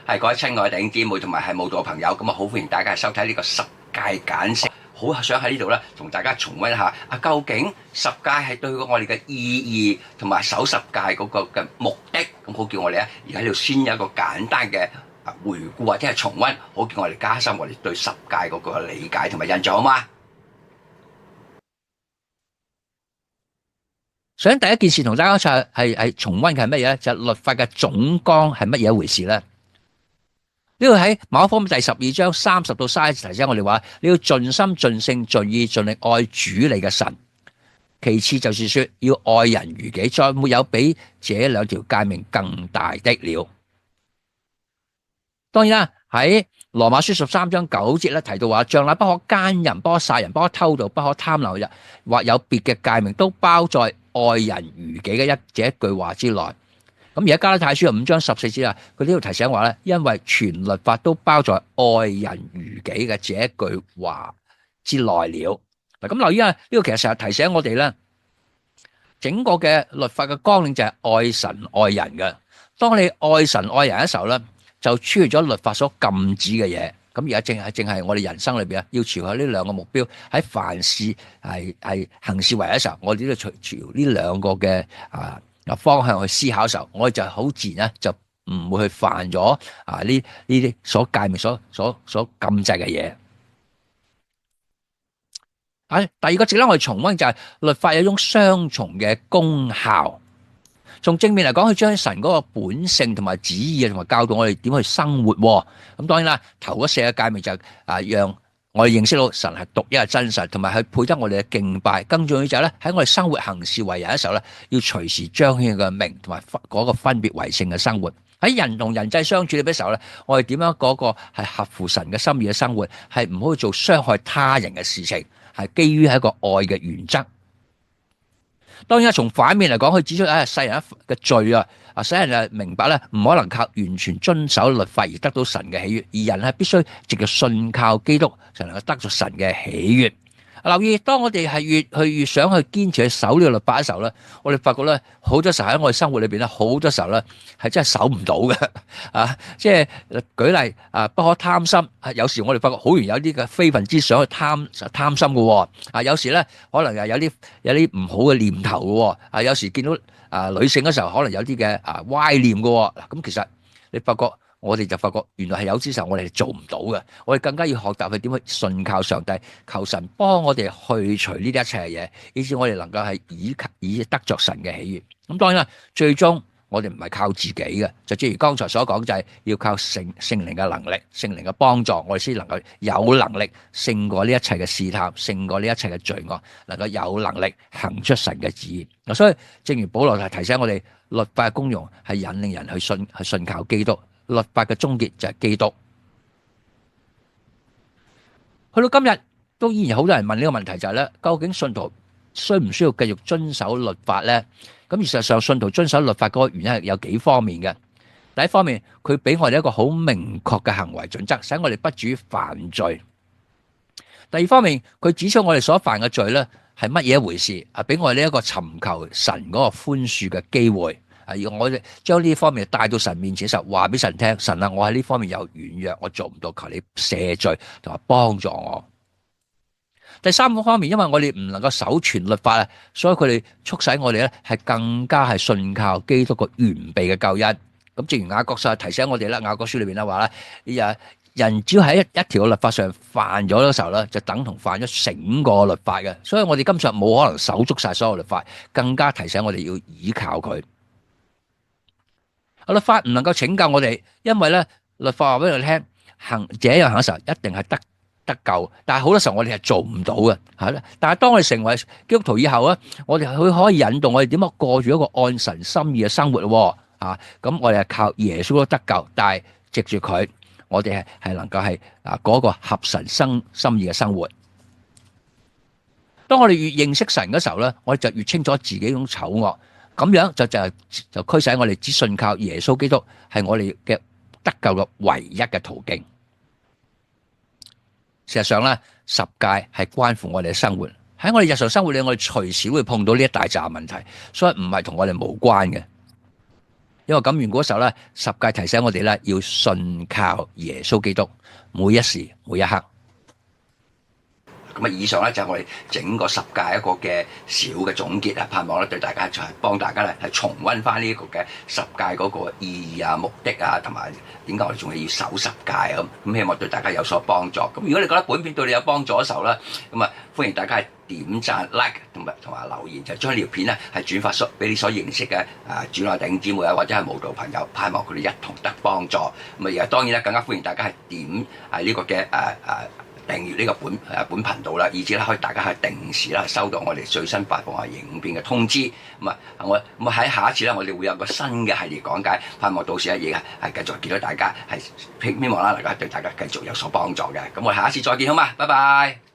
係各位親愛嘅弟兄姊妹同埋係慕道嘅朋友，咁啊好歡迎大家收睇呢個十誡簡釋。好想喺呢度咧，同大家重溫一下究竟十誡係對我哋嘅意義同埋守十誡嗰個嘅目的，咁好叫我哋咧而喺度先有一個簡單嘅回顧或者係重溫，好叫我哋加深我哋對十誡嗰個理解同埋印象，好嗎？想第一件事同大家係重溫嘅係乜嘢咧？就係律法嘅總綱係乜嘢一回事咧？呢個喺馬可福音第12章30到31節提醒我哋話，你要盡心盡性盡意盡力愛主你嘅神。其次就是說要愛人如己，再沒有比這兩條誡命更大的了。當然啦，喺羅馬書13章9節咧提到話，像那不可奸淫、不可殺人、不可偷盜、不可貪婪或有別嘅誡命，都包在愛人如己嘅這一句話之內。咁而家加拉太書5章14節啊，佢呢度提醒話咧，因為全律法都包在愛人如己嘅這一句話之內了。嗱，咁留意啊，呢個其實成日提醒我哋咧，整個嘅律法嘅綱領就係愛神愛人嘅。當你愛神愛人嘅時候咧，就超越咗律法所禁止嘅嘢。咁而家正係我哋人生裏邊啊，要朝向呢兩個目標，喺凡事係行事為嘅時候，我哋都朝呢兩個嘅方向去思考嘅時候，我哋就好自然咧，就唔會去犯咗呢啲所誡命所禁制嘅嘢。第二個值得我哋重溫就係律法有一種雙重嘅功效。從正面嚟講，佢將神嗰個本性同埋旨意同埋教導我哋點去生活。咁當然啦，頭嗰4個誡命就讓我哋認識到神係獨一嘅真神，同埋係配得我哋嘅敬拜。更重要就係咧，喺我哋生活行事為人嘅時候咧，要隨時彰顯佢嘅名，同埋嗰個分別為聖嘅生活。喺人同人際相處嘅時候咧，我哋點樣嗰個係合乎神嘅心意嘅生活，係唔可以做傷害他人嘅事情，係基於係一個愛嘅原則。當然從反面嚟講，佢指出世人嘅罪使人明白咧，唔可能靠完全遵守律法而得到神嘅喜悅，而人係必須藉着信靠基督，才能夠得到神嘅喜悅。留意，當我哋係越想去堅持去守呢個律法嘅時候咧，我哋發覺咧，好多時候喺我哋生活裏邊咧，好多時候咧係真係守唔到嘅。即係舉例不可貪心。有時我哋發覺好容易有啲嘅非分之想去貪心嘅。有時咧可能有啲唔好嘅念頭嘅。有時見到女性嘅時候，可能有啲嘅歪念嘅。咁其實你發覺。我哋就發覺原來係有啲時候我哋係做唔到嘅，我哋更加要學習去點去信靠上帝，求神幫我哋去除呢啲一切嘅嘢，以致我哋能夠係以得着神嘅喜悅。咁當然啦，最終我哋唔係靠自己嘅，就正如剛才所講，就係要靠聖靈嘅能力、聖靈嘅幫助，我哋先能夠有能力勝過呢一切嘅試探，勝過呢一切嘅罪惡，能夠有能力行出神嘅旨意。所以正如保羅係提醒我哋，律法嘅功用係引領人去信靠基督。律法嘅終結就係基督。去到今日都依然好多人問呢個問題，就係咧，究竟信徒需唔需要繼續遵守律法咧？咁事實上，信徒遵守律法嗰個原因係有幾方面嘅。第一方面，佢俾我哋一個好明確嘅行為準則，使我哋不至於犯罪。第二方面，佢指出我哋所犯嘅罪咧係乜嘢一回事，俾我哋一個尋求神嗰個寬恕嘅機會。要我哋將呢方面帶到神面前嘅時候，話俾神聽，神啊，我喺呢方面有軟弱，我做唔到，求你赦罪同埋幫助我。第三個方面，因為我哋唔能夠守全律法，所以佢哋促使我哋咧係更加係信靠基督個完備嘅救恩。咁正如雅各書提醒我哋啦，雅各書裏邊咧話咧，人只要喺一條律法上犯咗嘅時候咧，就等同犯咗整個律法嘅。所以我哋今日冇可能守足晒所有律法，更加提醒我哋要依靠佢。律法唔能夠拯救我哋，因為咧律法話俾我哋聽，行這樣行嘅時候一定係得救，但係好多時候我哋係做唔到嘅，係啦。但係當我哋成為基督徒以後咧，我哋佢可以引導我哋點樣過住一個按神心意嘅生活咯。咁我哋係靠耶穌得救，但係藉住佢，我哋係能夠係嗰個合神心意嘅生活。當我哋越認識神嘅時候咧，我哋就越清楚自己嗰種醜惡。咁樣就驅使我哋只信靠耶穌基督係我哋嘅得救嘅唯一嘅途徑。事實上咧，十誡係關乎我哋嘅生活，喺我哋日常生活裏，我哋隨時會碰到呢一大紮問題，所以唔係同我哋無關嘅。因為咁完嗰時候咧，十誡提醒我哋咧要信靠耶穌基督，每一時每一刻。咁啊，以上咧就係我哋整個十誡一個嘅小嘅總結啊，盼望咧對大家就係幫大家咧係重溫翻呢一個嘅十誡嗰個意義啊、目的啊，同埋點解我哋仲係要守十誡咁，希望對大家有所幫助。咁如果你覺得本片對你有幫助嘅時候咧，咁啊歡迎大家係點讚、like 同埋留言，就將呢條片咧係轉發俾你所認識嘅主內弟兄姊妹啊，或者係慕道朋友，盼望佢哋一同得幫助。咁啊，而家當然咧更加歡迎大家係點呢個嘅訂閱呢個本頻道啦，以至咧可以大家係定時啦收到我哋最新發放嘅影片嘅通知。咁我喺下一次咧，我哋會有個新嘅系列講解，盼望到時咧亦係繼續見到大家係希望啦，大家對大家繼續有所幫助嘅。咁我哋下一次再見好嘛，拜拜。